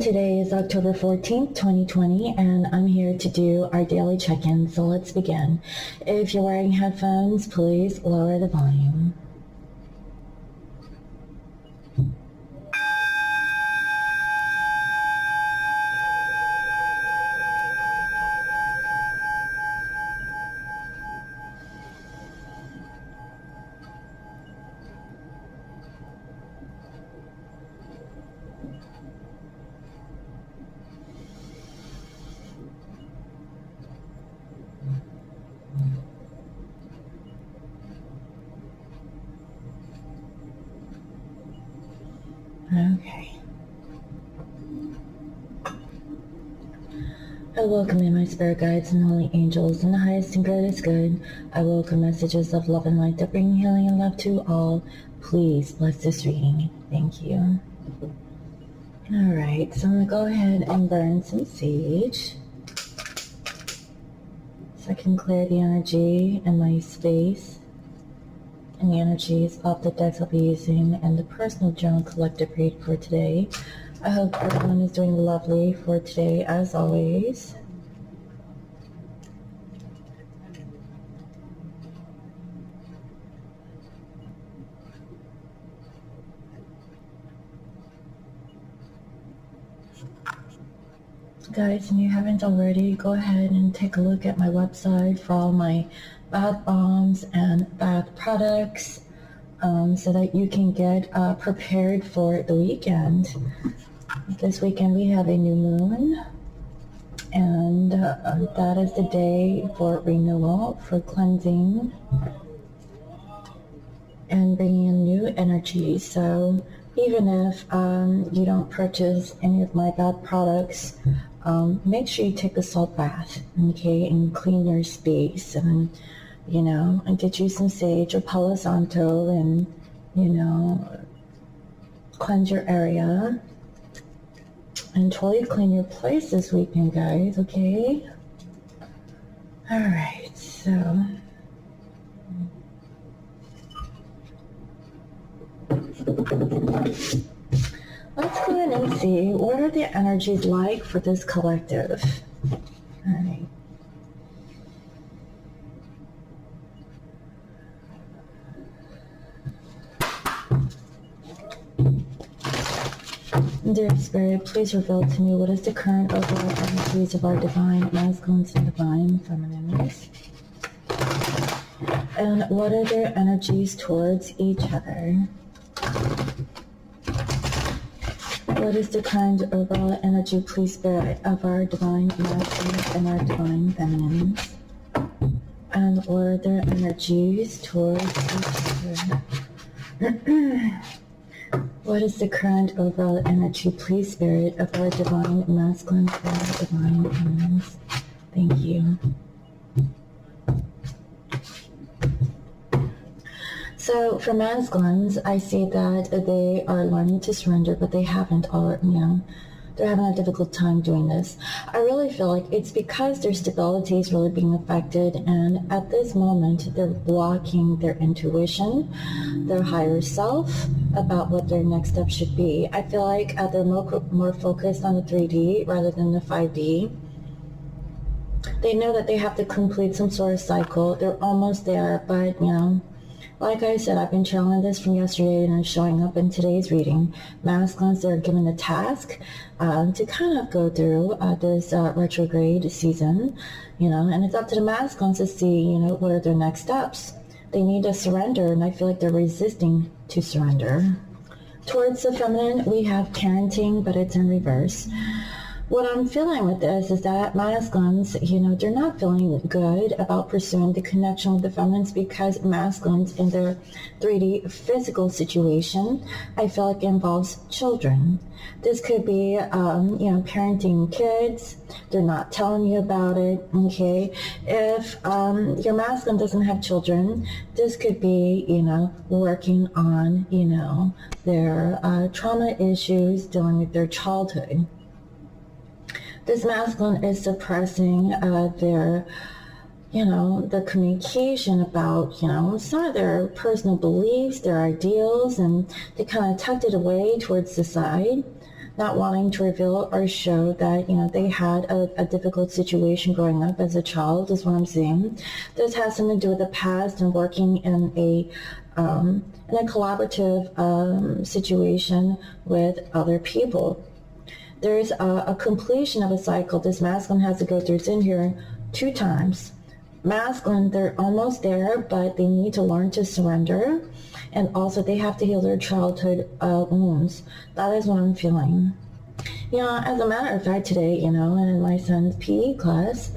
Today is October 14th, 2020, and I'm here to do our daily check-in, so let's begin. If you're wearing headphones, please lower the volume. Okay. I welcome in my spirit guides and holy angels and the highest and greatest good. I welcome messages of love and light that bring healing and love to all. Please bless this reading. Thank you. Alright, so I'm going to go ahead and burn some sage so I can clear the energy in my space and the energies of the decks I'll be using and the personal general collective read for today. I hope everyone is doing lovely for today as always. Guys, if you haven't already, go ahead and take a look at my website for all my bath bombs and bath products so that you can get prepared for the weekend. This weekend we have a new moon, and that is the day for renewal, for cleansing, and bringing in new energy. So even if you don't purchase any of my bath products, make sure you take a salt bath, okay, and clean your space, and and get you some sage or Palo Santo, and cleanse your area and totally clean your place this weekend, guys. Okay. All right. So let's go ahead and see what are the energies like for this collective. All right. Dear Spirit, please reveal to me what is the current overall energies of our divine masculines and divine feminines, and what are their energies towards each other. What is the current overall energy, please, Spirit, of our divine masculines and our divine feminines, and what are their energies towards each other. What is the current overall energy, please, Spirit, of our divine masculines and our divine feminines? Thank you. So for masculines, I see that they are learning to surrender, but they haven't, or they're having a difficult time doing this. I really feel like it's because their stability is really being affected, and at this moment they're blocking their intuition, their higher self, about what their next step should be. I feel like they're more focused on the 3D rather than the 5D. They know that they have to complete some sort of cycle. They're almost there, but like I said, I've been channeling this from yesterday and it's showing up in today's reading. Masculines, they're given the task to kind of go through this retrograde season, and it's up to the masculines to see, what are their next steps. They need to surrender, and I feel like they're resisting to surrender. Towards the feminine, we have parenting, but it's in reverse. What I'm feeling with this is that masculines, they're not feeling good about pursuing the connection with the feminines, because masculines in their 3D physical situation, I feel like it involves children. This could be, parenting kids. They're not telling you about it, okay? If your masculine doesn't have children, this could be, working on, their trauma issues, dealing with their childhood. This masculine is suppressing their communication about, some of their personal beliefs, their ideals, and they kind of tucked it away towards the side. not wanting to reveal or show that, they had a difficult situation growing up as a child is what I'm seeing. This has something to do with the past and working in a collaborative situation with other people. There's a completion of a cycle. This masculine has to go through. It's in here 2 times. Masculine, they're almost there, but they need to learn to surrender. And also they have to heal their childhood wounds. That is what I'm feeling. As a matter of fact, today, in my son's PE class,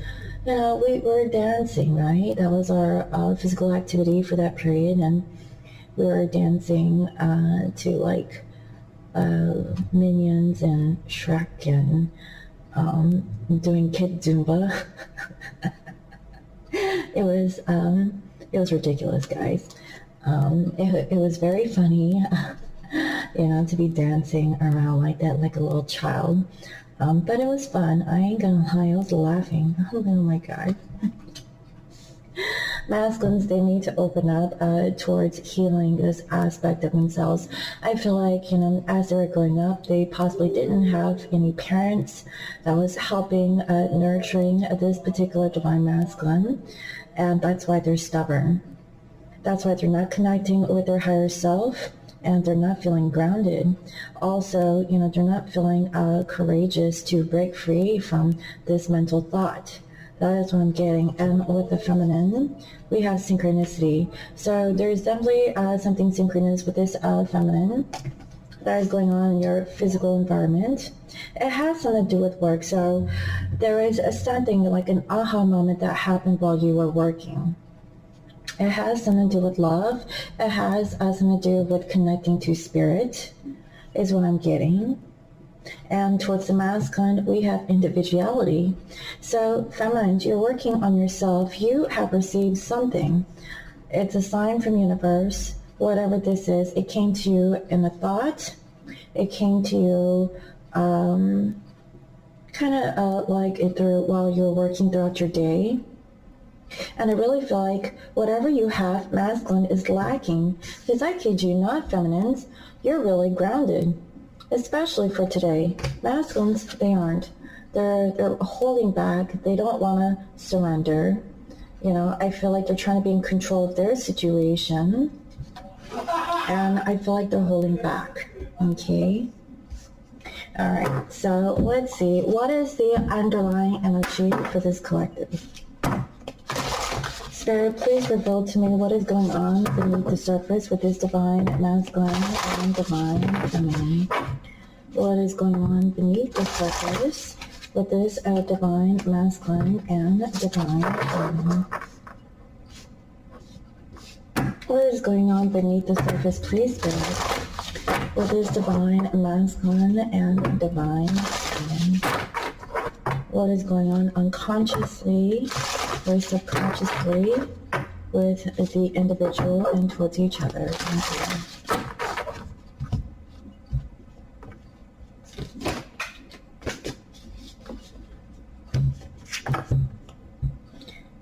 we were dancing, right? That was our physical activity for that period. And we were dancing to like Minions and Shrek and doing kid Zumba. It was ridiculous, guys. It was very funny, to be dancing around like that, like a little child. But it was fun. I ain't gonna lie, I was laughing. Oh my God. Masculines, they need to open up towards healing this aspect of themselves. I feel like, as they were growing up, they possibly didn't have any parents that was helping, nurturing this particular divine masculine. And that's why they're stubborn. That's why they're not connecting with their higher self, and they're not feeling grounded. Also, they're not feeling courageous to break free from this mental thought. That is what I'm getting. And with the feminine, we have synchronicity. So there's definitely something synchronous with this feminine that is going on in your physical environment. It has something to do with work. So there is something like an aha moment that happened while you were working. It has something to do with love. It has something to do with connecting to spirit, is what I'm getting. And towards the masculine, we have individuality. So feminine, you're working on yourself. You have received something. It's a sign from universe. Whatever this is, it came to you in a thought. It came to you like while you're working throughout your day. And I really feel like whatever you have, masculine, is lacking. Because I kid you not, feminines, you're really grounded. Especially for today. Masculines, they aren't. They're holding back. They don't want to surrender. I feel like they're trying to be in control of their situation. And I feel like they're holding back. Okay? All right. So let's see. What is the underlying energy for this collective? Spirit, please reveal to me what is going on beneath the surface with this divine masculine and divine feminine. What is going on beneath the surface with this divine masculine and divine feminine? What is going on beneath the surface, please, Spirit, with this divine masculine and divine feminine? What is going on unconsciously or subconsciously with the individual and towards each other?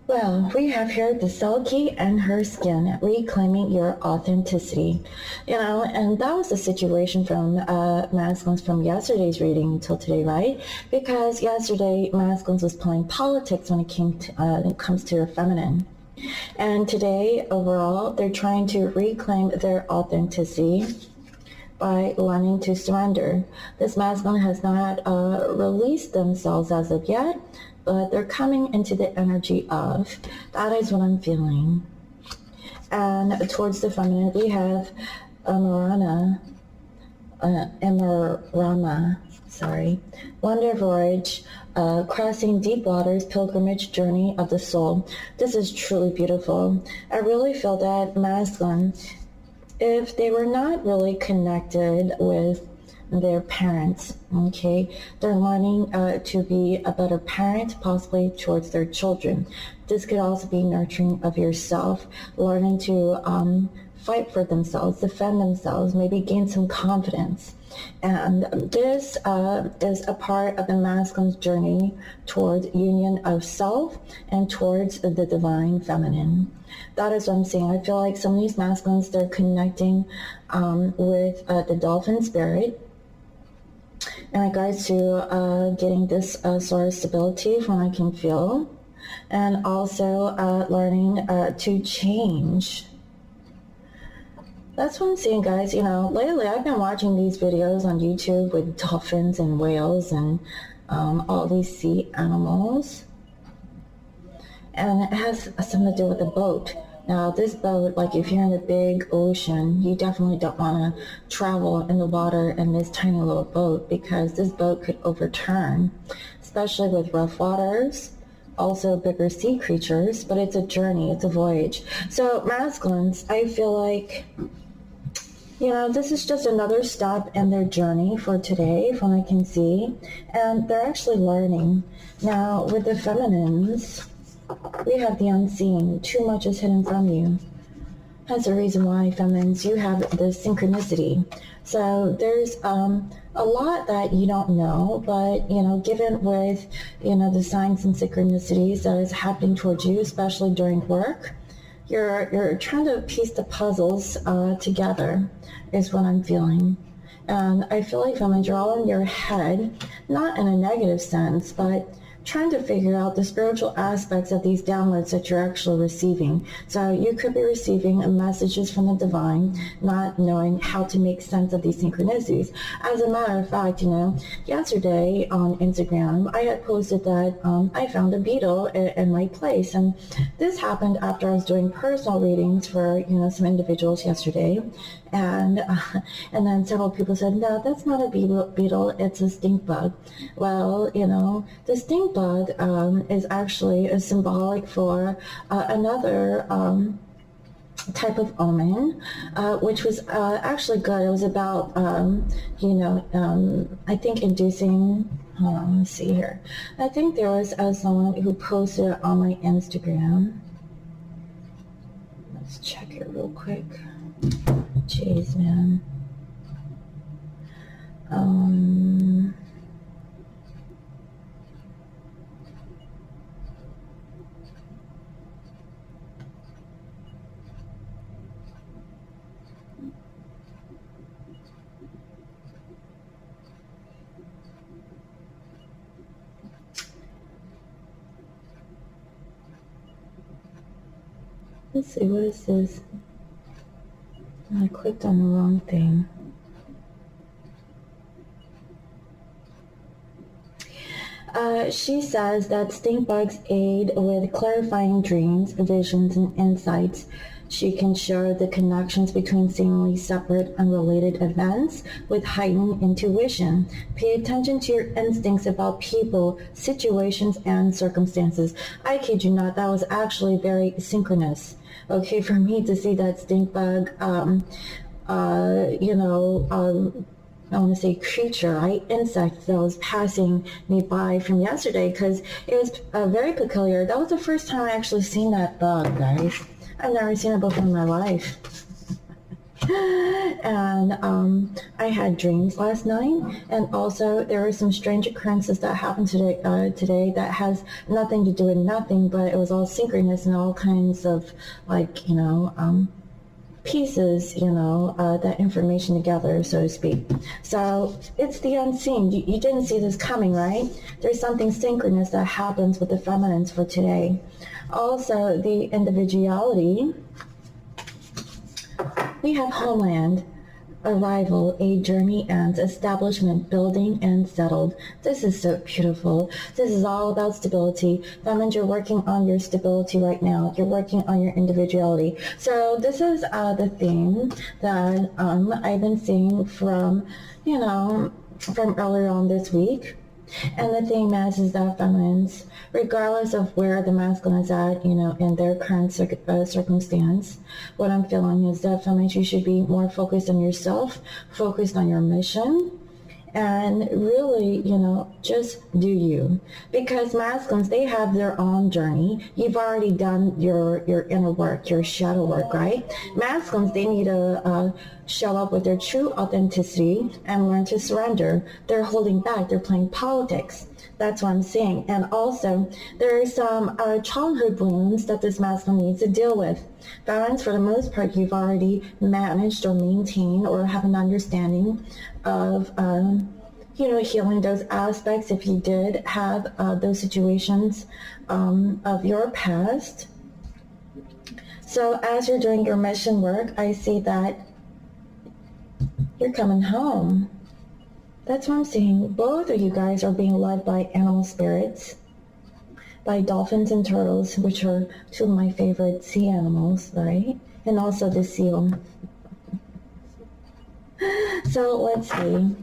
Well, we have here the Selkie and her skin, reclaiming your authenticity. And that was the situation from masculines from yesterday's reading until today, right? Because yesterday masculines was playing politics when it comes to your feminine. And today, overall, they're trying to reclaim their authenticity by learning to surrender. This masculine has not released themselves as of yet, but they're coming into the energy of. That is what I'm feeling. And towards the feminine, we have Emerama, Wonder Voyage, crossing deep waters, pilgrimage journey of the soul. This is truly beautiful. I really feel that masculine, if they were not really connected with their parents, okay, they're learning to be a better parent, possibly towards their children. This could also be nurturing of yourself, learning to fight for themselves, defend themselves, maybe gain some confidence. And this is a part of the masculine's journey towards union of self and towards the divine feminine. That is what I'm saying. I feel like some of these masculines, they're connecting with the dolphin spirit. in regards to getting this sort of stability from what I can feel, and also learning to change. That's what I'm seeing, guys. You know, lately I've been watching these videos on YouTube with dolphins and whales and all these sea animals. And it has something to do with a boat. Now, this boat, like if you're in a big ocean, you definitely don't want to travel in the water in this tiny little boat, because this boat could overturn, especially with rough waters, also bigger sea creatures. But it's a journey, it's a voyage. So masculines, I feel like, you know, this is just another step in their journey for today, from what I can see. And they're actually learning. Now, with the feminines, we have the unseen. Too much is hidden from you. That's the reason why, feminines, you have the synchronicity. So there's a lot that you don't know, but, you know, given with, you know, the signs and synchronicities that is happening towards you, especially during work, you're trying to piece the puzzles together, is what I'm feeling. And I feel like, feminines, you're all in your head, not in a negative sense, but trying to figure out the spiritual aspects of these downloads that you're actually receiving. So you could be receiving messages from the divine, not knowing how to make sense of these synchronicities. As a matter of fact, you know, yesterday on Instagram, I had posted that I found a beetle in my place. And this happened after I was doing personal readings for, you know, some individuals yesterday. And then several people said, no, that's not a beetle, it's a stink bug. Well, you know, the stink bug is actually a symbolic for another type of omen, which was actually good. It was about, you know, I think inducing, hold on, let me see here. I think there was someone who posted it on my Instagram. Let's check it real quick. Jeez, man. Let's see, what is this? I clicked on the wrong thing. She says that stink bugs aid with clarifying dreams, visions, and insights. She can show the connections between seemingly separate, unrelated events with heightened intuition. Pay attention to your instincts about people, situations, and circumstances. I kid you not, that was actually very synchronous. Okay, for me to see that stink bug, you know, I want to say creature, right? Insect that was passing me by from yesterday, because it was very peculiar. That was the first time I actually seen that bug, guys. I've never seen it before in my life. And I had dreams last night, and also there were some strange occurrences that happened today that has nothing to do with nothing, but it was all synchronous and all kinds of, like, you know, pieces, you know, that information together, so to speak. So it's the unseen. You didn't see this coming, right? There's something synchronous that happens with the feminines for today. Also, the individuality. We have homeland, arrival, a journey ends, establishment, building, and settled. This is so beautiful. This is all about stability. That means you're working on your stability right now. You're working on your individuality. So this is the theme that I've been seeing from, you know, from earlier on this week. And the thing is that feminines, regardless of where the masculine is at, you know, in their current circumstance, what I'm feeling is that feminines, you should be more focused on yourself, focused on your mission, and really, you know, just do you. Because masculines, they have their own journey. You've already done your inner work, your shadow work, right? Masculines, they need to show up with their true authenticity and learn to surrender. They're holding back. They're playing politics. That's what I'm saying. And also, there are some childhood wounds that this masculine needs to deal with. Feminines, for the most part, you've already managed or maintained or have an understanding of healing those aspects if you did have those situations of your past. So as you're doing your mission work, I see that you're coming home. That's what I'm seeing. Both of you guys are being led by animal spirits, by dolphins and turtles, which are two of my favorite sea animals, right? And also the seal. So let's see.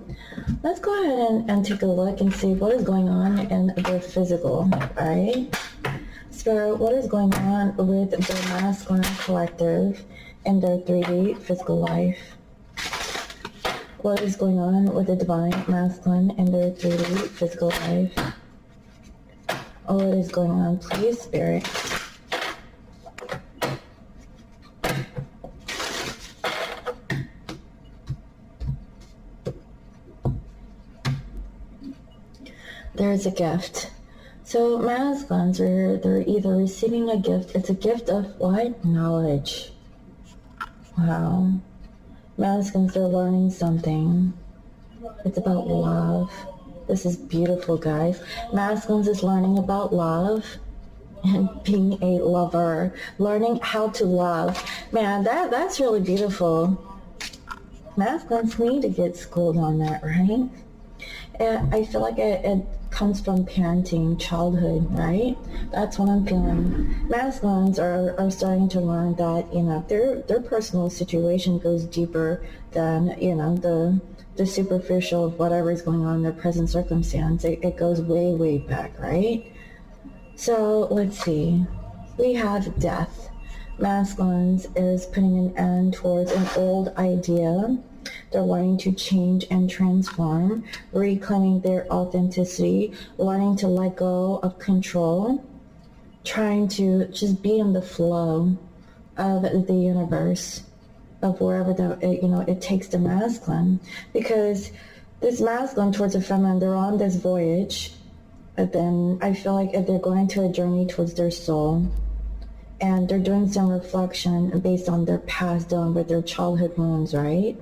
Let's go ahead and take a look and see what is going on in their physical, right? Spirit, what is going on with the masculine collective in their 3D physical life? What is going on with the divine masculine in their 3D physical life? Oh, what is going on, please, Spirit? There's a gift. So masculines they're either receiving a gift. It's a gift of what? Knowledge. Wow. Masculines, they're learning something. It's about love. This is beautiful, guys. Masculines is learning about love and being a lover. Learning how to love. Man, that's really beautiful. Masculines need to get schooled on that, right? And I feel like it comes from parenting, childhood, right? That's what I'm feeling. Masculines are starting to learn that, their personal situation goes deeper than, the superficial of whatever is going on in their present circumstance. It goes way, way back, right? So let's see. We have death. Masculines is putting an end towards an old idea. They're learning to change and transform, reclaiming their authenticity, learning to let go of control, trying to just be in the flow of the universe, of wherever it takes the masculine. Because this masculine towards the feminine, they're on this voyage, but then I feel like if they're going to a journey towards their soul, and they're doing some reflection based on their past done with their childhood wounds, right?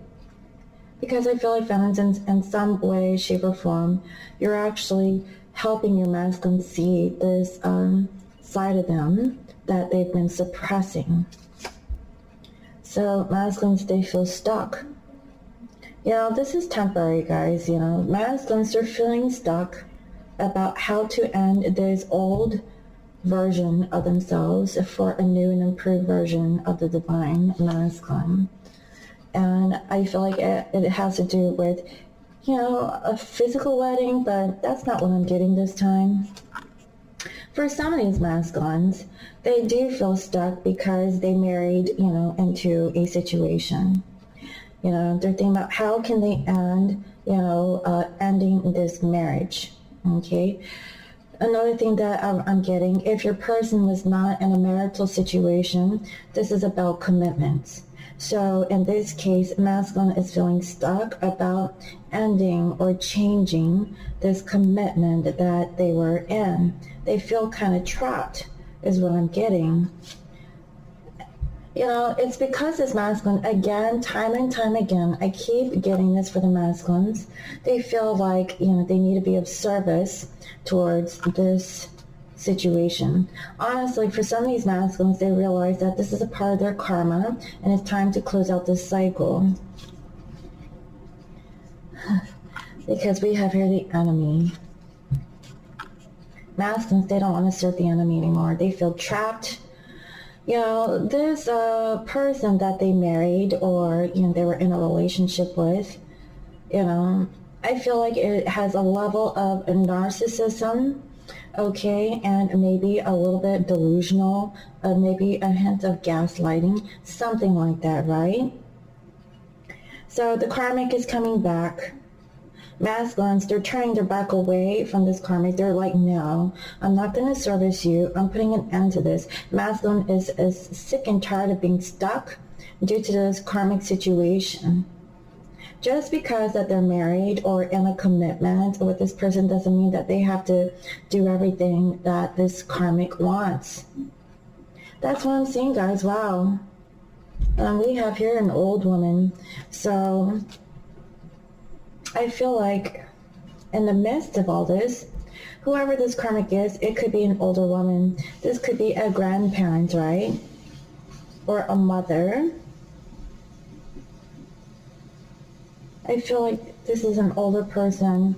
Because I feel like feminines, in some way, shape, or form, you're actually helping your masculine see this side of them that they've been suppressing. So masculines, they feel stuck. This is temporary, guys. Masculines are feeling stuck about how to end this old version of themselves for a new and improved version of the divine masculine. And I feel like it has to do with, a physical wedding, but that's not what I'm getting this time. For some of these masculines, they do feel stuck because they married, into a situation. They're thinking about how can they end, ending this marriage, okay? Another thing that I'm getting, if your person was not in a marital situation, this is about commitments. So in this case, masculine is feeling stuck about ending or changing this commitment that they were in. They feel kind of trapped, is what I'm getting. It's because this masculine, again, time and time again, I keep getting this for the masculines. They feel like, they need to be of service towards this situation. Honestly, for some of these masculines, they realize that this is a part of their karma and it's time to close out this cycle. Because we have here the enemy. Masculines, they don't want to serve the enemy anymore. They feel trapped. This person that they married or, they were in a relationship with, I feel like it has a level of narcissism, okay, and maybe a little bit delusional, maybe a hint of gaslighting, something like that, right? So the karmic is coming back. Masculines, they're turning their back away from this karmic. They're like, no, I'm not going to service you. I'm putting an end to this. Masculine is sick and tired of being stuck due to this karmic situation. Just because that they're married or in a commitment with this person doesn't mean that they have to do everything that this karmic wants. That's what I'm seeing, guys. Wow. We have here an old woman. So I feel like in the midst of all this, whoever this karmic is, it could be an older woman. This could be a grandparent, right? Or a mother. I feel like this is an older person.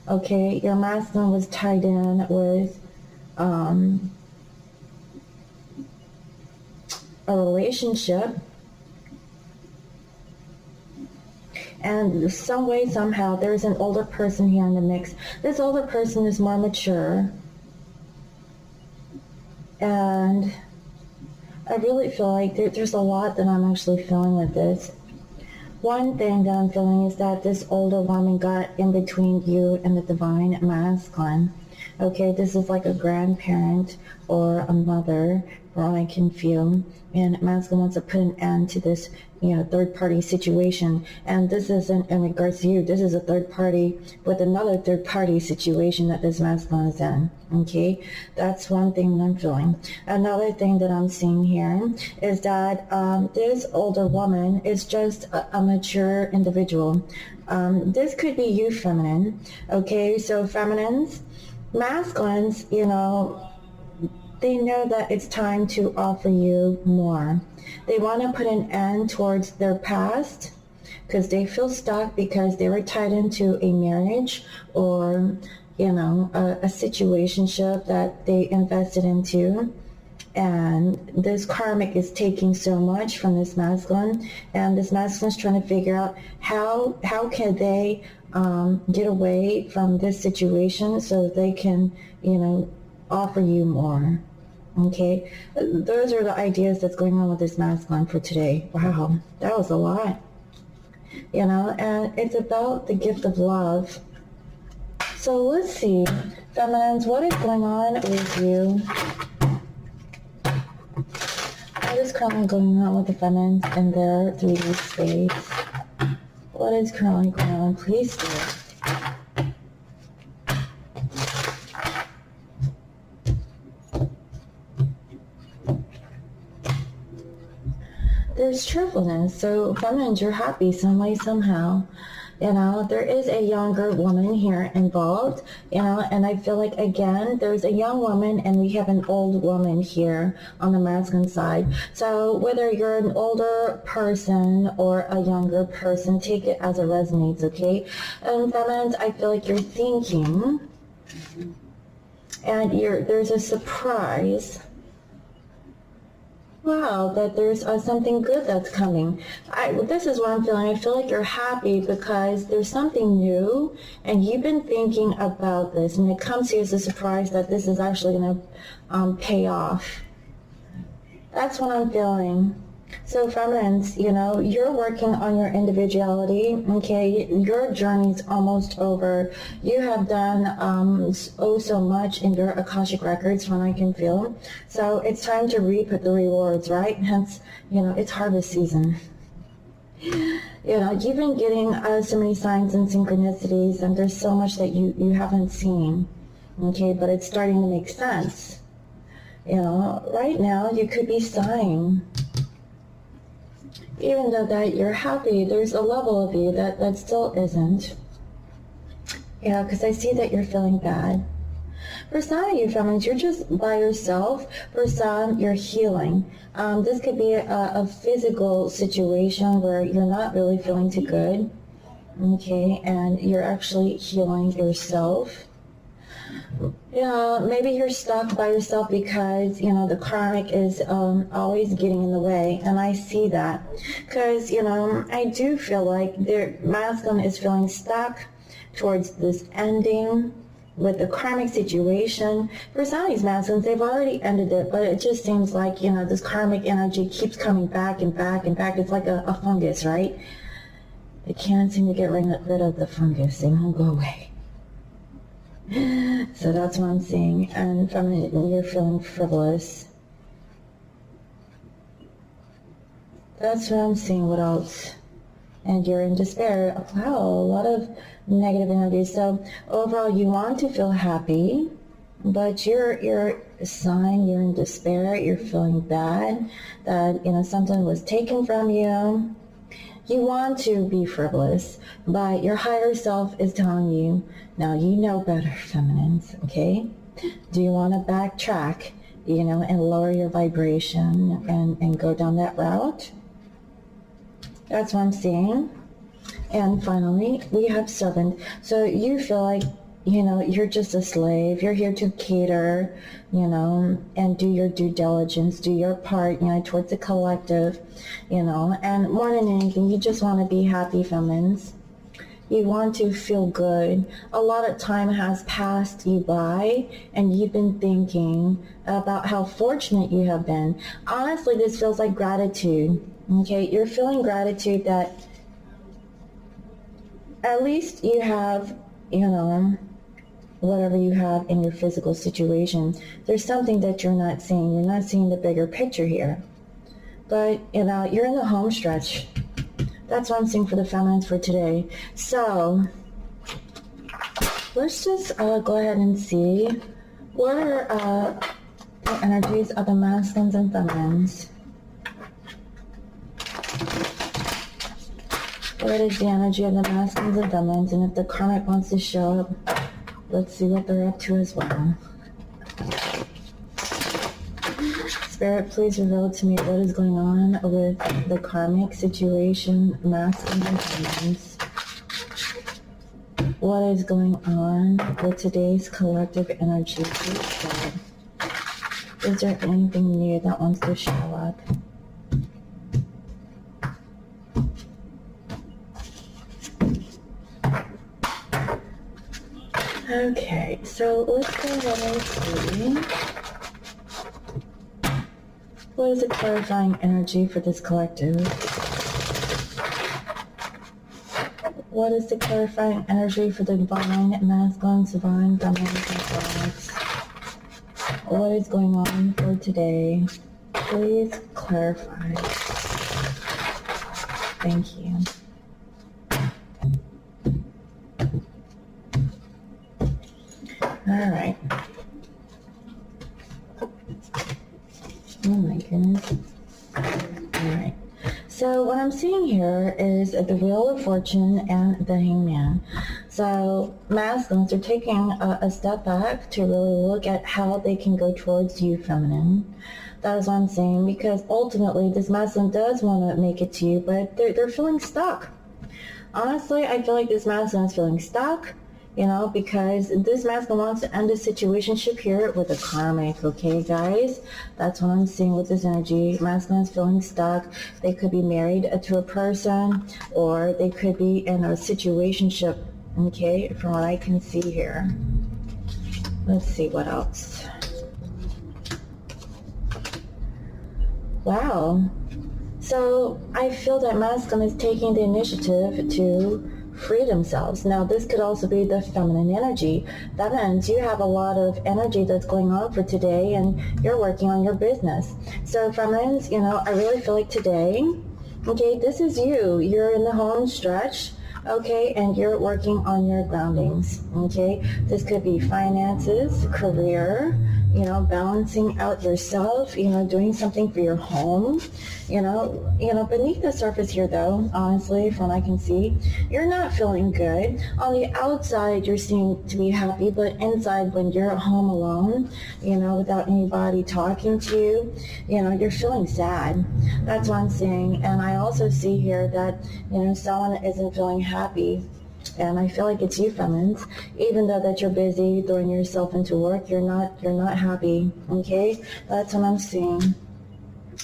Okay, your masculine was tied in with a relationship, and some way, somehow, there's an older person here in the mix. This older person is more mature, and I really feel like there's a lot that I'm actually feeling with this. One thing that I'm feeling is that this older woman got in between you and the divine masculine. Okay, this is like a grandparent or a mother, from what I can feel. And masculine wants to put an end to this, third party situation. And this isn't in regards to you. This is a third party with another third party situation that this masculine is in. Okay, that's one thing that I'm feeling. Another thing that I'm seeing here is that this older woman is just a mature individual. This could be you, feminine. Okay, so feminines, masculines, they know that it's time to offer you more. They want to put an end towards their past because they feel stuck because they were tied into a marriage or, a situationship that they invested into. And this karmic is taking so much from this masculine, and this masculine is trying to figure out how can they get away from this situation so they can, offer you more. Okay, those are the ideas that's going on with this masculine for today. Wow, that was a lot. And it's about the gift of love. So let's see, feminines, what is going on with you? What is currently going on with the feminines in their 3D space? What is currently going on? Please do. There's cheerfulness. So feminines, you're happy some way, somehow. There is a younger woman here involved, and I feel like, again, there's a young woman and we have an old woman here on the masculine side. So whether you're an older person or a younger person, take it as it resonates, okay? And feminines, I feel like you're thinking, and there's a surprise. Wow, that there's something good that's coming. This is what I'm feeling. I feel like you're happy because there's something new and you've been thinking about this, and it comes to you as a surprise that this is actually going to pay off. That's what I'm feeling. So feminines, you're working on your individuality, okay? Your journey's almost over. You have done so much in your Akashic records, from what I can feel. So it's time to reap the rewards, right? Hence, it's harvest season. You've been getting so many signs and synchronicities, and there's so much that you haven't seen, okay? But it's starting to make sense. Right now you could be sighing. Even though that you're happy, there's a level of you that still isn't. Because I see that you're feeling bad. For some of you feminines, you're just by yourself. For some, you're healing. This could be a physical situation where you're not really feeling too good. Okay, and you're actually healing yourself. Maybe you're stuck by yourself because, the karmic is always getting in the way. And I see that because, I do feel like their masculine is feeling stuck towards this ending with the karmic situation. For some of these masculines, they've already ended it, but it just seems like, this karmic energy keeps coming back and back and back. It's like a fungus, right? They can't seem to get rid of the fungus. They won't go away. So that's what I'm seeing. And feminine, you're feeling frivolous. That's what I'm seeing. What else? And you're in despair. Wow, a lot of negative energy. So overall, you want to feel happy, but you're sighing, you're in despair, you're feeling bad that, something was taken from you. You want to be frivolous, but your higher self is telling you, now you know better, feminines, okay? Do you want to backtrack, and lower your vibration and go down that route? That's what I'm seeing. And finally, we have servant. So you feel like, you're just a slave. You're here to cater, and do your due diligence, do your part, towards the collective, and more than anything, you just want to be happy, feminines. You want to feel good. A lot of time has passed you by, and you've been thinking about how fortunate you have been. Honestly, this feels like gratitude, okay? You're feeling gratitude that at least you have, whatever you have in your physical situation. There's something that you're not seeing. You're not seeing the bigger picture here. But, you're in the home stretch. That's what I'm seeing for the feminines for today. So, let's just go ahead and see what are the energies of the masculines and feminines. What is the energy of the masculines and feminines? And if the karmic wants to show up, let's see what they're up to as well. Spirit, please reveal to me what is going on with the karmic situation, masculine and feminines. What is going on with today's collective energy? Is there anything new that wants to show up? Okay, so let's go ahead and see. What is the clarifying energy for this collective? What is the clarifying energy for the divine masculines, divine feminines, and gods? What is going on for today? Please clarify. Thank you. All right. Oh my goodness. Alright. So what I'm seeing here is the Wheel of Fortune and the Hangman. So masculines are taking a step back to really look at how they can go towards you, feminine. That is what I'm saying, because ultimately this masculine does want to make it to you, but they're feeling stuck. Honestly, I feel like this masculine is feeling stuck. Because this masculine wants to end a situationship here with a karmic, okay, guys? That's what I'm seeing with this energy. Masculine is feeling stuck. They could be married to a person, or they could be in a situationship, okay, from what I can see here. Let's see what else. Wow. So I feel that masculine is taking the initiative to free themselves. Now, this could also be the feminine energy. That means you have a lot of energy that's going on for today, and you're working on your business. So feminines, I really feel like today, okay, this is you. You're in the home stretch, okay, and you're working on your groundings, okay? This could be finances, career, balancing out yourself, doing something for your home, beneath the surface here though, honestly, from what I can see, you're not feeling good. On the outside, you're seeming to be happy, but inside, when you're at home alone, without anybody talking to you, you're feeling sad. That's what I'm seeing. And I also see here that, someone isn't feeling happy. And I feel like it's you, feminines. Even though that you're busy throwing yourself into work, you're not happy, okay? That's what I'm seeing.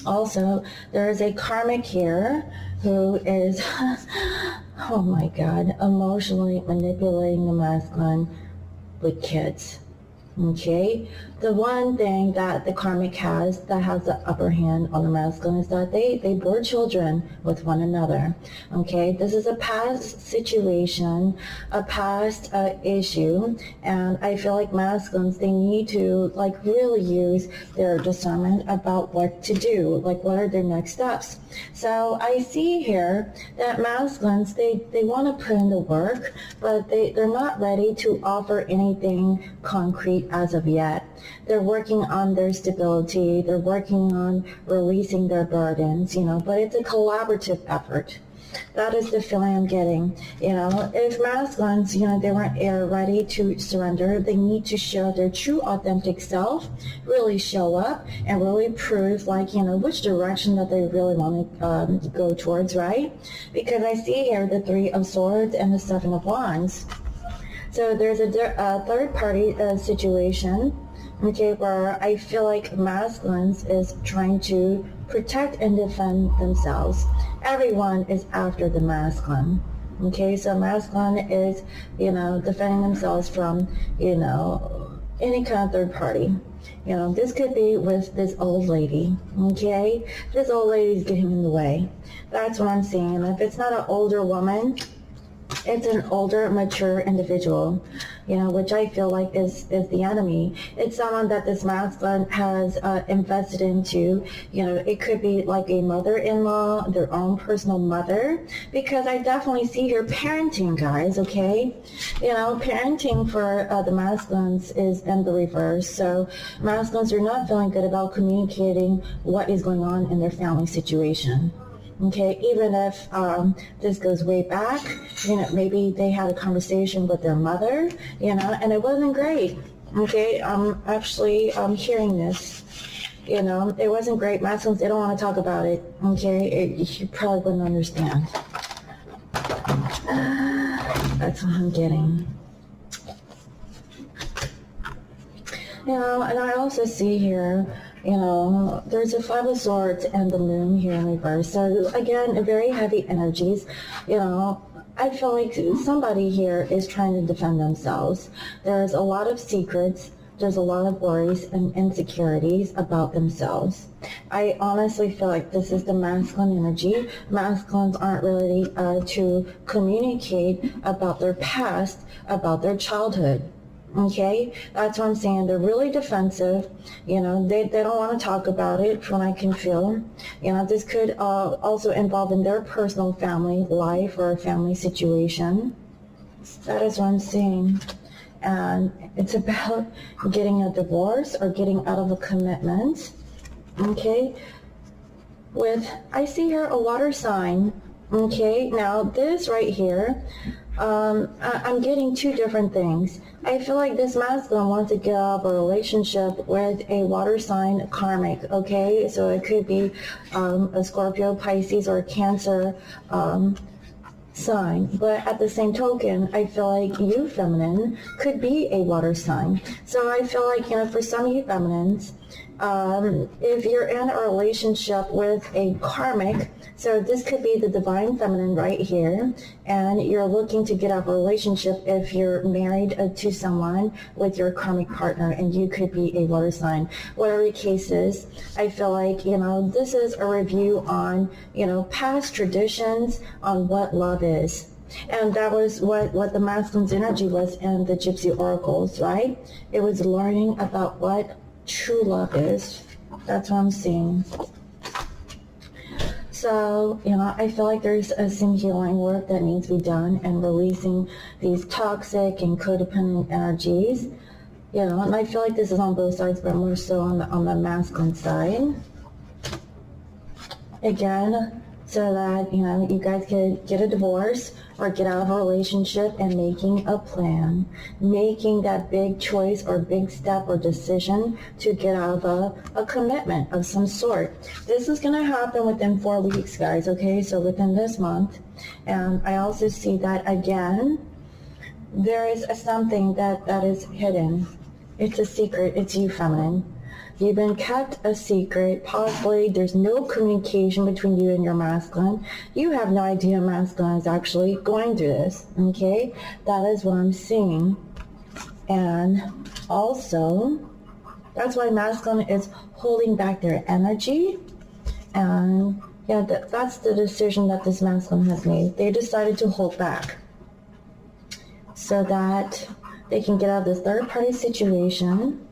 Also, there is a karmic here who is, oh my God, emotionally manipulating the masculine with kids, okay? The one thing that the karmic has that has the upper hand on the masculine is that they bore children with one another, okay? This is a past situation, a past issue, and I feel like masculines, they need to really use their discernment about what to do, what are their next steps. So I see here that masculines, they want to put in the work, but they're not ready to offer anything concrete complete as of yet. They're working on their stability. They're working on releasing their burdens, but it's a collaborative effort. That is the feeling I'm getting. If masculines, they weren't ready to surrender, they need to show their true authentic self, really show up and really prove which direction that they really want to go towards, right? Because I see here the Three of Swords and the Seven of Wands. So there's a third party situation, okay, where I feel like masculines is trying to protect and defend themselves. Everyone is after the masculine. Okay, so masculine is, defending themselves from, any kind of third party. This could be with this old lady, okay? This old lady's getting in the way. That's what I'm seeing. And if it's not an older woman, it's an older, mature individual, which I feel like is the enemy. It's someone that this masculine has invested into. It could be like a mother-in-law, their own personal mother, because I definitely see here parenting, guys, okay? Parenting for the masculines is in the reverse. So masculines are not feeling good about communicating what is going on in their family situation. Okay, even if this goes way back, maybe they had a conversation with their mother, and it wasn't great. Okay, I'm hearing this. It wasn't great. Masculines, they don't want to talk about it. Okay, you probably wouldn't understand. That's what I'm getting. And I also see here, there's a Five of Swords and the Moon here in reverse. So again, very heavy energies. I feel like somebody here is trying to defend themselves. There's a lot of secrets. There's a lot of worries and insecurities about themselves. I honestly feel like this is the masculine energy. Masculines aren't ready to communicate about their past, about their childhood. Okay, that's what I'm saying. They're really defensive. They don't want to talk about it from what I can feel. This could also involve in their personal family life or family situation. That is what I'm seeing. And it's about getting a divorce or getting out of a commitment. Okay, I see here a water sign. Okay, now this right here, I'm getting two different things. I feel like this masculine wants to get out of a relationship with a water sign karmic, okay? So it could be a Scorpio, Pisces, or a Cancer sign. But at the same token, I feel like you feminine could be a water sign. So I feel like, for some of you feminines, if you're in a relationship with a karmic, so this could be the divine feminine right here, and you're looking to get out of a relationship if you're married to someone with your karmic partner, and you could be a water sign. Whatever the case is, I feel like, this is a review on, past traditions on what love is. And that was what the masculine's energy was in the Gypsy Oracles, right? It was learning about what true love is. That's what I'm seeing. So, I feel like there's some healing work that needs to be done and releasing these toxic and codependent energies. And I feel like this is on both sides, but more so on the masculine side. Again, so that, you guys could get a divorce or get out of a relationship and making a plan, making that big choice or big step or decision to get out of a commitment of some sort. This is going to happen within 4 weeks, guys, okay? So within this month. And I also see that, again, there is something that is hidden. It's a secret. It's you, feminine. You've been kept a secret. Possibly there's no communication between you and your masculine. You have no idea masculine is actually going through this, okay? That is what I'm seeing. And also, that's why masculine is holding back their energy. And yeah, that's the decision that this masculine has made. They decided to hold back so that they can get out of this third-party situation,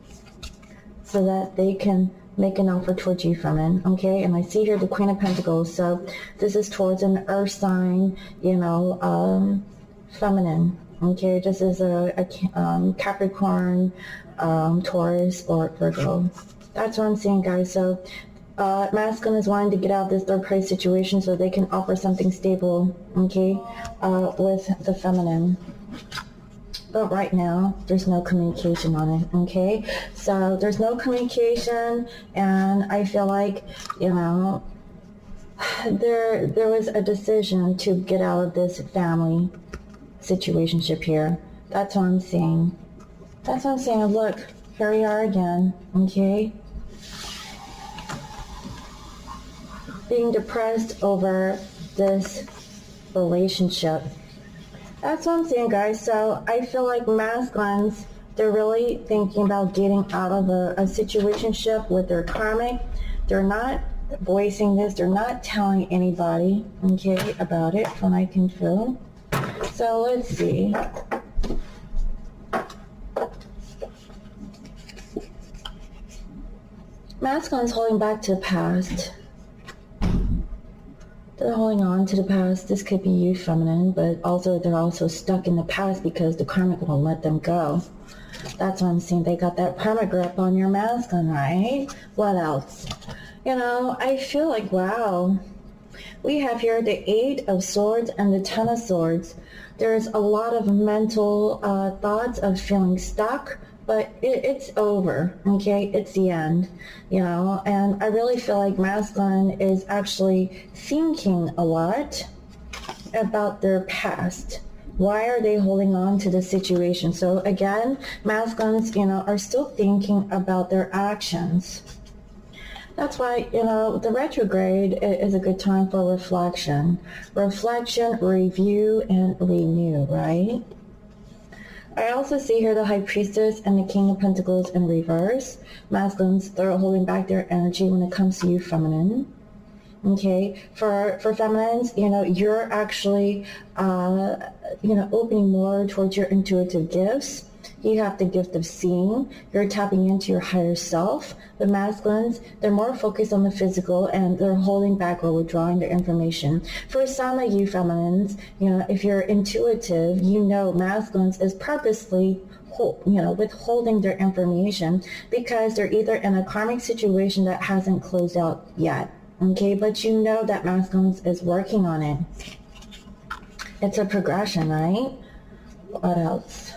so that they can make an offer towards you, feminine, okay? And I see here the Queen of Pentacles, so this is towards an earth sign, feminine, Okay, just as a Capricorn, Taurus, or Virgo. That's what I'm seeing, guys. So masculine is wanting to get out of this third party situation so they can offer something stable, okay, with the feminine. But right now, there's no communication on it, okay? So there's no communication, and I feel like, you know, there was a decision to get out of this family situationship here. That's what I'm seeing. That's what I'm saying. Look, here we are again, okay? Being depressed over this relationship. That's what I'm saying, guys. So I feel like masculines, they're really thinking about getting out of a situationship with their karmic. They're not voicing this. They're not telling anybody, okay, about it from what I can feel. So let's see. Masculine's holding back to the past. They're holding on to the past. This could be you, feminine, but also they're also stuck in the past because the karmic won't let them go. That's what I'm seeing. They got that perma grip on your masculine, right? What else? You know, I feel like, wow. We have here the 8 of Swords and the 10 of Swords. There's a lot of mental thoughts of feeling stuck, but it's over, okay? It's the end, you know? And I really feel like masculine is actually thinking a lot about their past. Why are they holding on to the situation? So again, masculines, you know, are still thinking about their actions. That's why, you know, the retrograde is a good time for reflection. Reflection, review, and renew, right? I also see here the High Priestess and the King of Pentacles in reverse. Masculines, they're holding back their energy when it comes to you, feminine. Okay, for feminines, you know, you're actually, you know, opening more towards your intuitive gifts. You have the gift of seeing. You're tapping into your higher self. The masculines, they're more focused on the physical and they're holding back or withdrawing their information. For some of you feminines, you know, if you're intuitive, you know masculines is purposely, you know, withholding their information because they're either in a karmic situation that hasn't closed out yet. Okay, but you know that masculines is working on it. It's a progression, right? What else?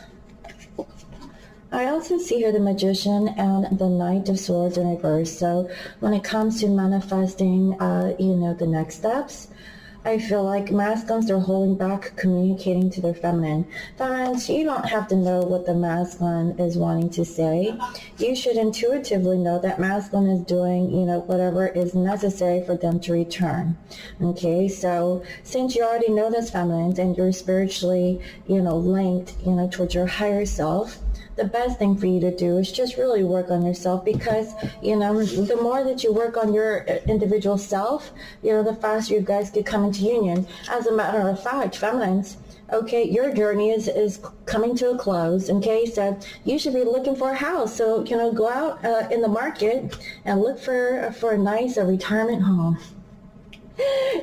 I also see here the Magician and the Knight of Swords in reverse. So when it comes to manifesting, you know, the next steps, I feel like masculines are holding back communicating to their feminine. Feminines, you don't have to know what the masculine is wanting to say. You should intuitively know that masculine is doing, you know, whatever is necessary for them to return. Okay, so since you already know this, feminines, and you're spiritually, you know, linked, you know, towards your higher self, the best thing for you to do is just really work on yourself because, you know, the more that you work on your individual self, you know, the faster you guys can come into union. As a matter of fact, feminines, okay, your journey is coming to a close, okay, so you should be looking for a house. So, you know, go out in the market and look for a nice retirement home.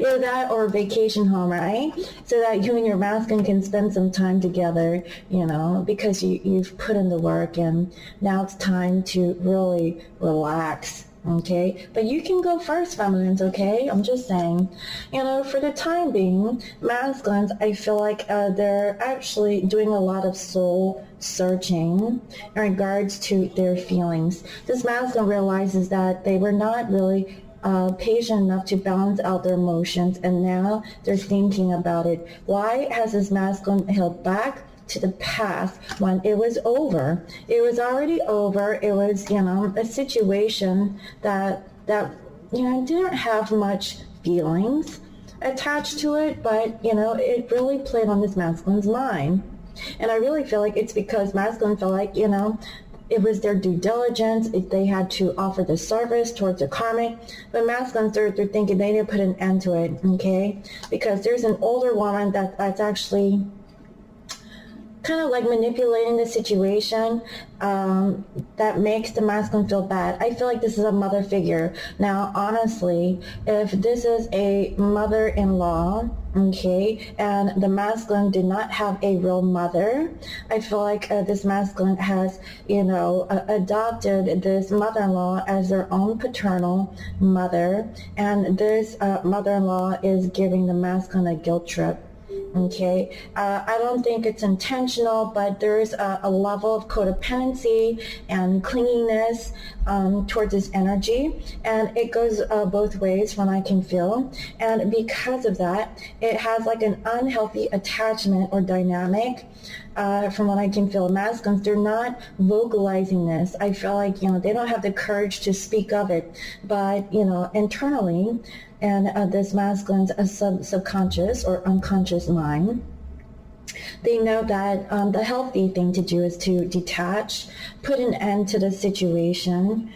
Either that or a vacation home, right? So that you and your masculine can spend some time together, you know, because you've put in the work and now it's time to really relax, okay? But you can go first, feminines, okay? I'm just saying, you know, for the time being, masculines, I feel like they're actually doing a lot of soul searching in regards to their feelings. This masculine realizes that they were not really patient enough to balance out their emotions, and now they're thinking about it. Why has this masculine held back to the past when it was over? It was already over. It was, you know, a situation that you know, didn't have much feelings attached to it, but, you know, it really played on this masculine's mind. And I really feel like it's because masculine felt like, you know, it was their due diligence. They had to offer the service towards the karmic. But masculines, they're thinking they need to put an end to it, okay? Because there's an older woman that's actually kind of like manipulating the situation that makes the masculine feel bad. I feel like this is a mother figure. Now, honestly, if this is a mother-in-law, okay, and the masculine did not have a real mother, I feel like this masculine has, adopted this mother-in-law as their own paternal mother, and this mother-in-law is giving the masculine a guilt trip. Okay, I don't think it's intentional, but there's a level of codependency and clinginess towards this energy, and it goes both ways from what I can feel. And because of that, it has like an unhealthy attachment or dynamic. From what I can feel, masculines, they're not vocalizing this. I feel like, they don't have the courage to speak of it, but, internally, and this masculine's subconscious or unconscious mind, they know that the healthy thing to do is to detach, put an end to the situation,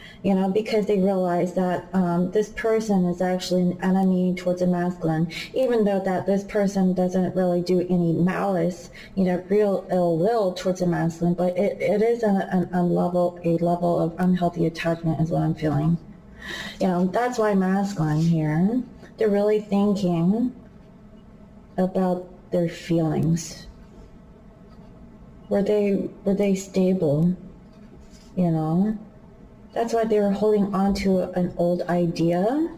because they realize that this person is actually an enemy towards a masculine, even though that this person doesn't really do any malice, real ill will towards a masculine, but it is a level of unhealthy attachment is what I'm feeling. That's why masculine here, they're really thinking about their feelings. Were they stable? That's why they were holding on to an old idea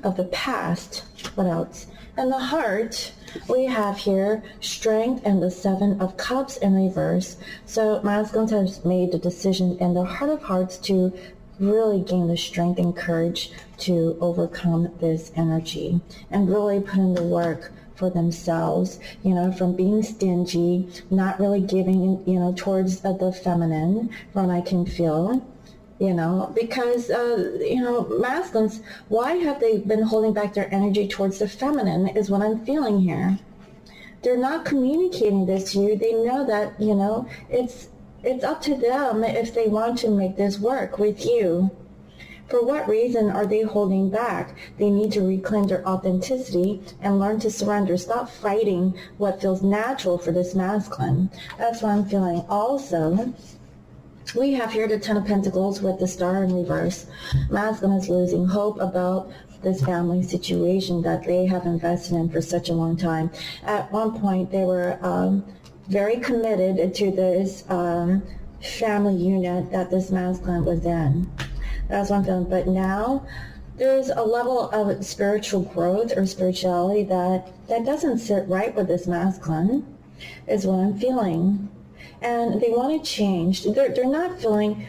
of the past. What else? And the heart, we have here strength and the 7 of Cups in reverse. So masculines have made the decision in the heart of hearts to really gain the strength and courage to overcome this energy and really put in the work for themselves, from being stingy, not really giving, towards the feminine, from what I can feel, because, masculines, why have they been holding back their energy towards the feminine is what I'm feeling here. They're not communicating this to you. They know that, it's up to them if they want to make this work with you. For what reason are they holding back? They need to reclaim their authenticity and learn to surrender. Stop fighting what feels natural for this masculine. That's what I'm feeling. Also, we have here the 10 of Pentacles with the Star in reverse. Masculine is losing hope about this family situation that they have invested in for such a long time. At one point, they were very committed to this family unit that this masculine was in. That's what I'm feeling. But now there's a level of spiritual growth or spirituality that doesn't sit right with this masculine, is what I'm feeling. And they want to change. They're not feeling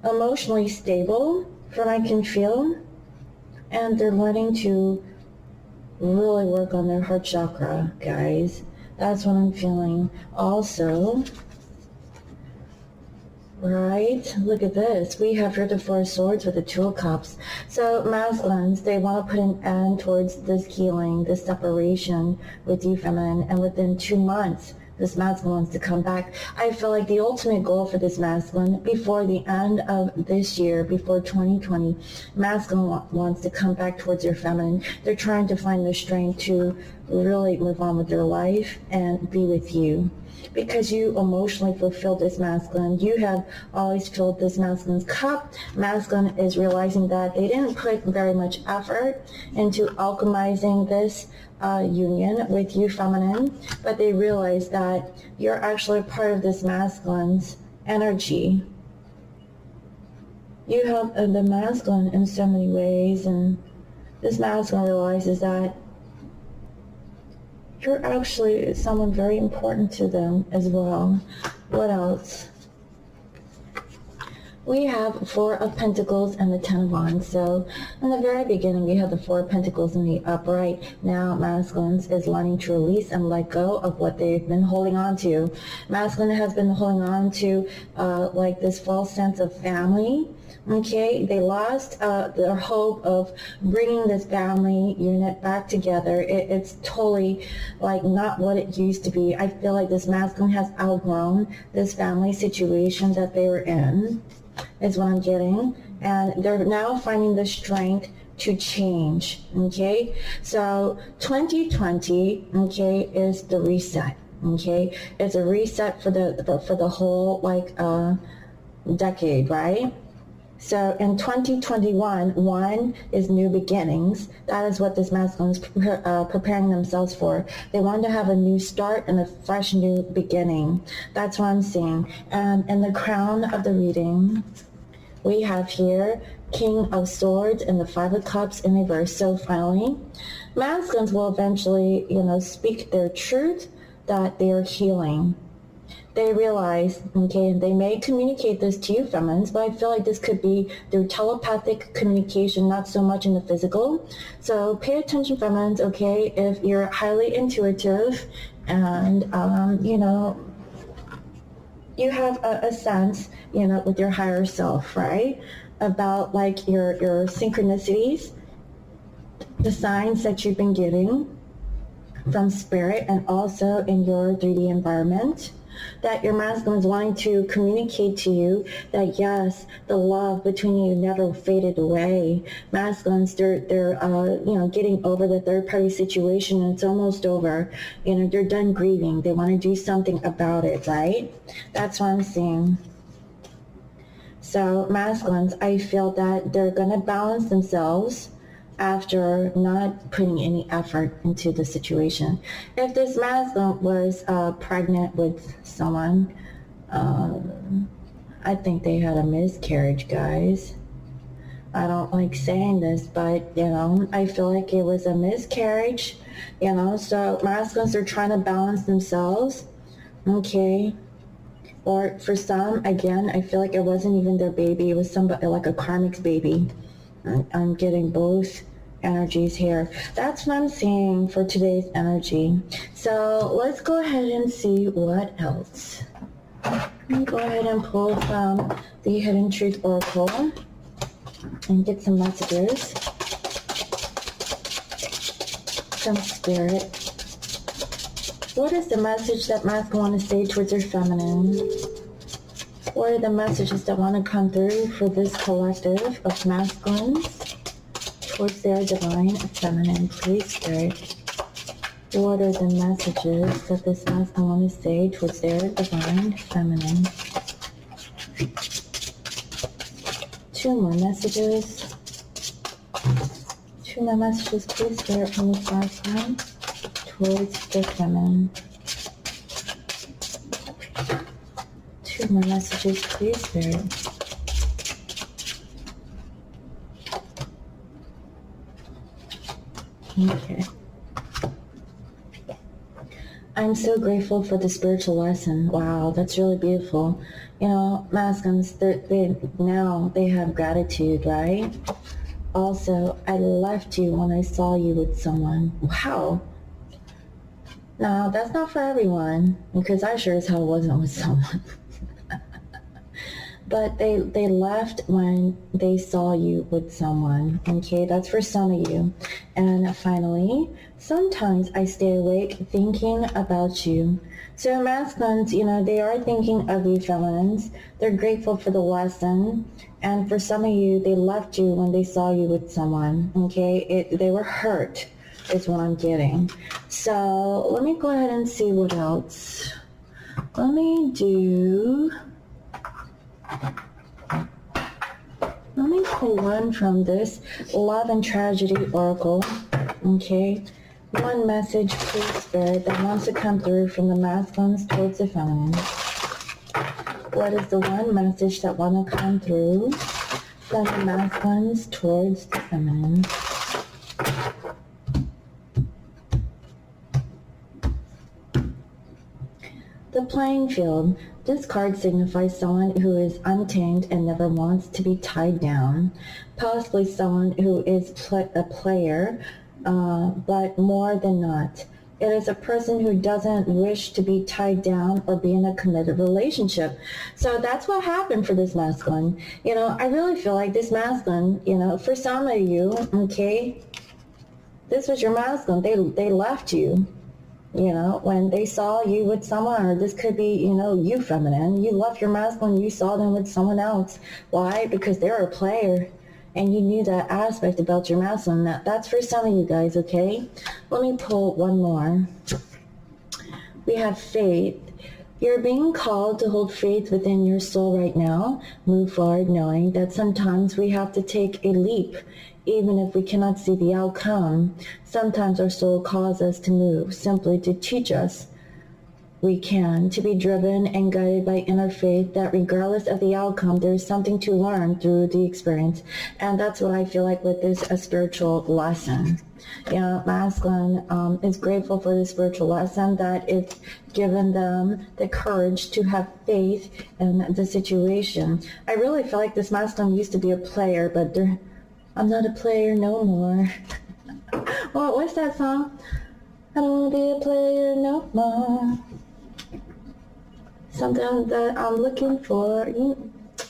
emotionally stable, from what I can feel. And they're learning to really work on their heart chakra, guys. That's what I'm feeling. Also, right, look at this. We have here the 4 of Swords with the 2 of Cups. So masculines, they want to put an end towards this healing, this separation with you, feminine, and within 2 months, this masculine wants to come back. I feel like the ultimate goal for this masculine, before the end of this year, before 2020, masculine wants to come back towards your feminine. They're trying to find the strength to really move on with their life and be with you. Because you emotionally fulfilled this masculine. You have always filled this masculine's cup. Masculine is realizing that they didn't put very much effort into alchemizing this union with you, feminine, but they realize that you're actually part of this masculine's energy. You help the masculine in so many ways, and this masculine realizes that you're actually someone very important to them as well. What else? We have 4 of Pentacles and the 10 of Wands. So in the very beginning, we have the 4 of Pentacles in the upright. Now masculines is learning to release and let go of what they've been holding on to. Masculine has been holding on to like this false sense of family. Okay, they lost their hope of bringing this family unit back together. It's totally like not what it used to be. I feel like this masculine has outgrown this family situation that they were in, is what I'm getting. And they're now finding the strength to change. Okay, so 2020, okay, is the reset. Okay, it's a reset for the whole like decade, right? So in 2021, one is new beginnings. That is what this masculine is preparing themselves for. They want to have a new start and a fresh new beginning. That's what I'm seeing. And in the crown of the reading, we have here King of Swords and the Five of Cups in reverse. So finally, masculines will eventually, speak their truth that they are healing. They realize, okay, and they may communicate this to you, feminines, but I feel like this could be through telepathic communication, not so much in the physical. So pay attention, feminines, okay, if you're highly intuitive and, you have a sense, with your higher self, right, about like your synchronicities, the signs that you've been getting from spirit and also in your 3D environment, that your masculine is wanting to communicate to you that yes, the love between you never faded away. Masculines, they're getting over the third party situation, and it's almost over. They're done grieving. They want to do something about it, right? That's what I'm seeing. So masculines, I feel that they're gonna balance themselves after not putting any effort into the situation. If this masculine was pregnant with someone, I think they had a miscarriage, guys. I don't like saying this, but, I feel like it was a miscarriage, so masculines are trying to balance themselves, okay? Or for some, again, I feel like it wasn't even their baby, it was somebody like a karmic's baby. I'm getting both energies here. That's what I'm seeing for today's energy. So let's go ahead and see what else. Let me go ahead and pull from the Hidden Truth Oracle and get some messages from Spirit. What is the message that masculine want to say towards their feminine? What are the messages that want to come through for this collective of masculines towards their divine feminine? Please, Spirit. What are the messages that this masculine want to say towards their divine feminine? 2 more messages. 2 more messages, please, Spirit, from this masculine towards their feminine. 2 more messages, please, Spirit. Okay. I'm so grateful for the spiritual lesson. Wow, that's really beautiful. Masculines, they have gratitude, right? Also, I left you when I saw you with someone. Wow. Now, that's not for everyone, because I sure as hell wasn't with someone. But they left when they saw you with someone, okay? That's for some of you. And finally, sometimes I stay awake thinking about you. So masculines, they are thinking of you, feminines. They're grateful for the lesson. And for some of you, they left you when they saw you with someone, okay? They were hurt, is what I'm getting. So let me go ahead and see what else. Let me pull one from this Love and Tragedy Oracle, okay? One message, please, Spirit, that wants to come through from the masculines towards the feminine. What is the one message that wants to come through from the masculines towards the feminine? The playing field. This card signifies someone who is untamed and never wants to be tied down. Possibly someone who is a player, but more than not. It is a person who doesn't wish to be tied down or be in a committed relationship. So that's what happened for this masculine. I really feel like this masculine, for some of you, okay, this was your masculine. They left you. When they saw you with someone, or this could be, you feminine, you left your masculine, you saw them with someone else. Why? Because they're a player, and you knew that aspect about your masculine. That's for some of you guys, okay? Let me pull one more. we have faith. You're being called to hold faith within your soul right now. Move forward knowing that sometimes we have to take a leap, even if we cannot see the outcome. Sometimes our soul calls us to move, simply to teach us we can, to be driven and guided by inner faith that regardless of the outcome, there is something to learn through the experience. And that's what I feel like with this a spiritual lesson. You know, masculine is grateful for the spiritual lesson, that it's given them the courage to have faith in the situation. I really feel like this masculine used to be a player, but I'm not a player no more. Well, what's that song? I don't want to be a player no more. Something that I'm looking for.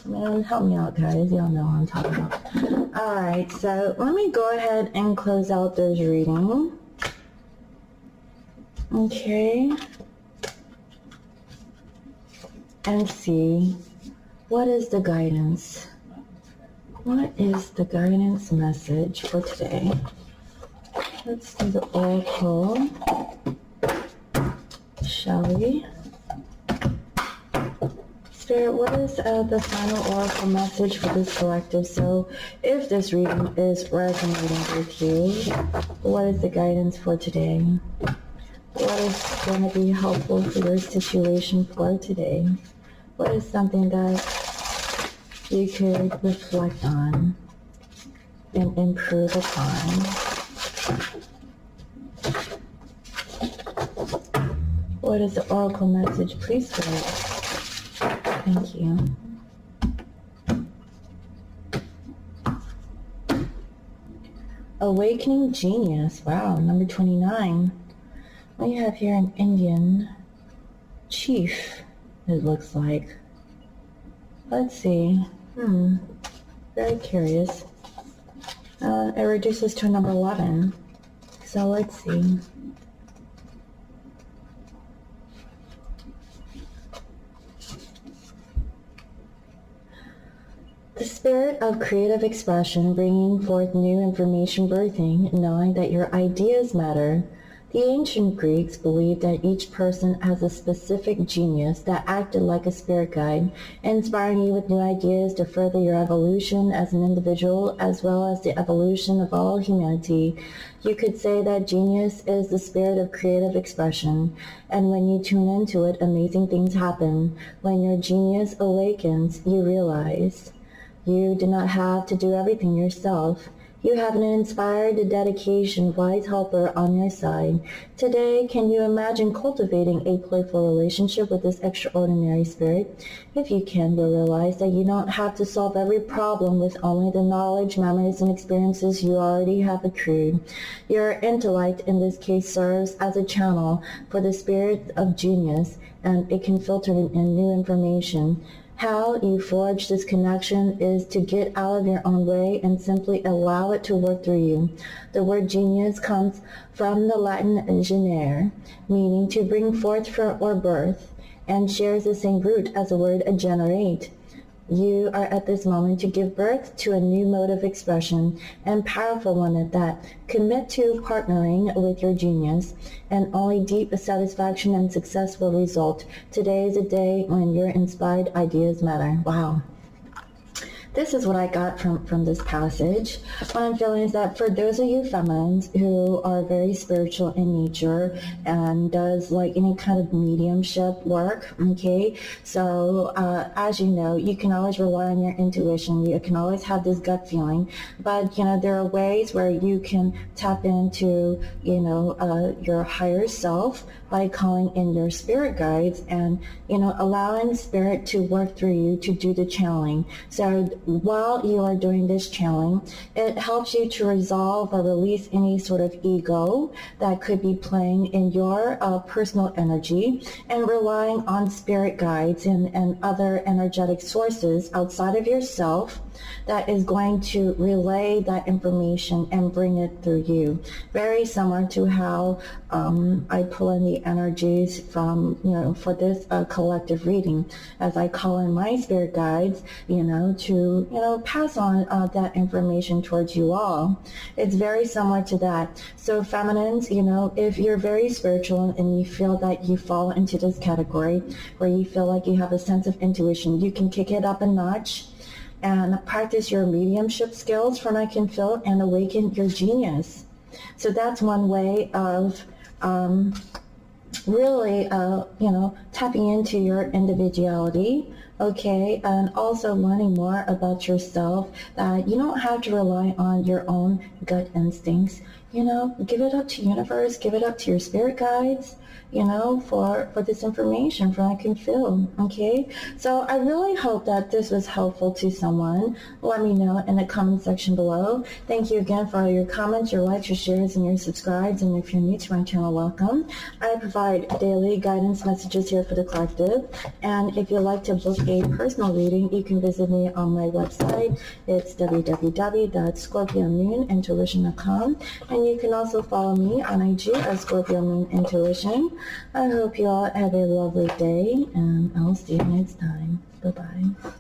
Man, help me out, guys. Y'all know what I'm talking about. Alright, so let me go ahead and close out this reading. Okay. And see, what is the guidance? What is the guidance message for today? Let's do the oracle. Shall we? Spirit, what is the final oracle message for this collective? So if this reading is resonating with you, what is the guidance for today? What is going to be helpful for your situation for today? What is something that you could reflect on and improve upon? What is the oracle message? Please, Spirit. Thank you. Awakening Genius. Wow, number 29. We have here an Indian chief, it looks like. Let's see. Very curious. It reduces to a number 11. So let's see. The spirit of creative expression, bringing forth new information, birthing, knowing that your ideas matter. The ancient Greeks believed that each person has a specific genius that acted like a spirit guide, inspiring you with new ideas to further your evolution as an individual, as well as the evolution of all humanity. You could say that genius is the spirit of creative expression, and when you tune into it, amazing things happen. When your genius awakens, you realize you do not have to do everything yourself. You have an inspired, dedication, wise helper on your side. Today, can you imagine cultivating a playful relationship with this extraordinary spirit? If you can, you'll realize that you don't have to solve every problem with only the knowledge, memories, and experiences you already have accrued. Your intellect, in this case, serves as a channel for the spirit of genius, and it can filter in new information. How you forge this connection is to get out of your own way and simply allow it to work through you. The word genius comes from the Latin genere, meaning to bring forth or birth, and shares the same root as the word generate. You are at this moment to give birth to a new mode of expression, and powerful one at that. Commit to partnering with your genius, and only deep satisfaction and success will result. Today is a day when your inspired ideas matter. Wow. This is what I got from this passage. What I'm feeling is that for those of you feminines who are very spiritual in nature and does like any kind of mediumship work, okay, so as you know, you can always rely on your intuition. You can always have this gut feeling, but you know, there are ways where you can tap into, you know, your higher self by calling in your spirit guides and, you know, allowing spirit to work through you to do the channeling. So while you are doing this channeling, it helps you to resolve or release any sort of ego that could be playing in your personal energy, and relying on spirit guides and other energetic sources outside of yourself that is going to relay that information and bring it through you. Very similar to how I pull in the energies from, for this collective reading, as I call in my spirit guides, to, pass on that information towards you all. It's very similar to that. So feminines, if you're very spiritual and you feel that you fall into this category where you feel like you have a sense of intuition, you can kick it up a notch and practice your mediumship skills from I Can Feel and awaken your genius. So that's one way of really, tapping into your individuality, okay, and also learning more about yourself, that you don't have to rely on your own gut instincts. Give it up to universe, give it up to your spirit guides, for this information from I Can Feel, okay? So I really hope that this was helpful to someone. Let me know in the comment section below. Thank you again for all your comments, your likes, your shares, and your subscribes. And if you're new to my channel, welcome. I provide daily guidance messages here for the collective. And if you'd like to book a personal reading, you can visit me on my website. It's www.scorpiomoonintuition.com. And you can also follow me on IG at Scorpio Moon Intuition. I hope you all have a lovely day, and I'll see you next time. Bye-bye.